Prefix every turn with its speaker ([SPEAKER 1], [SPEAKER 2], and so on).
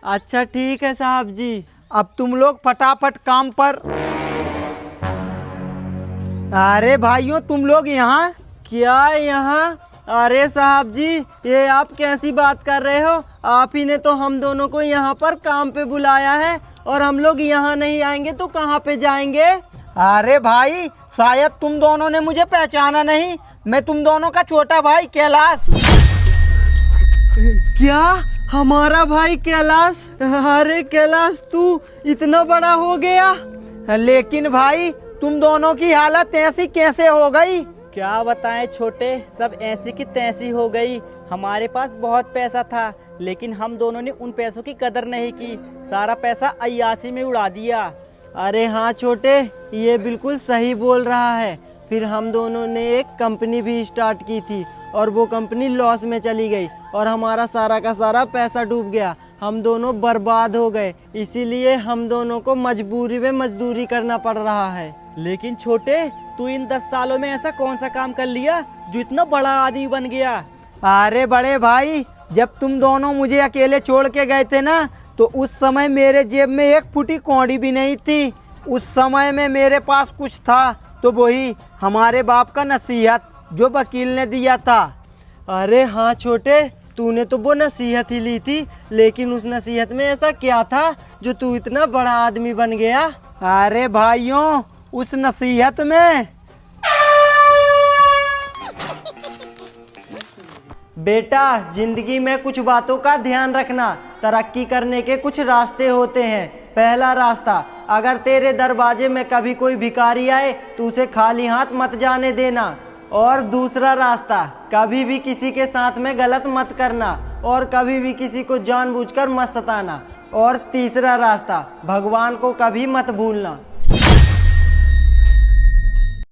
[SPEAKER 1] अच्छा ठीक है साहब जी। अब तुम लोग फटाफट काम पर। अरे भाइयों तुम लोग यहाँ क्या यहाँ? अरे साहब जी, ये आप कैसी बात कर रहे हो? आप ही ने तो हम दोनों को यहाँ पर काम पे बुलाया है, और हम लोग यहाँ नहीं आएंगे तो कहाँ पे जाएंगे? अरे भाई, शायद तुम दोनों ने मुझे पहचाना नहीं। मैं तुम दोनों का छोटा भाई कैलाश। क्या? हमारा भाई कैलाश? अरे कैलाश, तू इतना बड़ा हो गया? लेकिन भाई, तुम दोनों की हालत ऐसी कैसे हो गई?
[SPEAKER 2] क्या बताएं छोटे, सब ऐसी की तैसी हो गई। हमारे पास बहुत पैसा था, लेकिन हम दोनों ने उन पैसों की कदर नहीं की। सारा पैसा अय्याशी में उड़ा दिया।
[SPEAKER 1] अरे हाँ छोटे, ये बिल्कुल सही बोल रहा है। फिर हम दोनों ने एक कंपनी भी स्टार्ट की थी, और वो कंपनी लॉस में चली गई, और हमारा सारा का सारा पैसा डूब गया। हम दोनों बर्बाद हो गए, इसीलिए हम दोनों को मजबूरी में मजदूरी करना पड़ रहा है।
[SPEAKER 2] लेकिन छोटे, तू इन 10 सालों में ऐसा कौन सा काम कर लिया जो इतना बड़ा आदमी बन गया?
[SPEAKER 1] अरे बड़े भाई, जब तुम दोनों मुझे अकेले छोड़ के गए थे ना, तो उस समय मेरे जेब में एक फुटी कौड़ी भी नहीं थी। उस समय में मेरे पास कुछ था तो वही हमारे बाप का नसीहत जो वकील ने दिया था। अरे हाँ छोटे, तूने तो वो नसीहत ही ली थी, लेकिन उस नसीहत में ऐसा क्या था जो तू इतना बड़ा आदमी बन गया? अरे भाइयों, उस नसीहत में बेटा, जिंदगी में कुछ बातों का ध्यान रखना। तरक्की करने के कुछ रास्ते होते हैं। पहला रास्ता, अगर तेरे दरवाजे में कभी कोई भिखारी आए तो उसे खाली हाथ मत जाने देना। और दूसरा रास्ता, कभी भी किसी के साथ में गलत मत करना, और कभी भी किसी को जानबूझकर मत सताना। और तीसरा रास्ता, भगवान को कभी मत भूलना।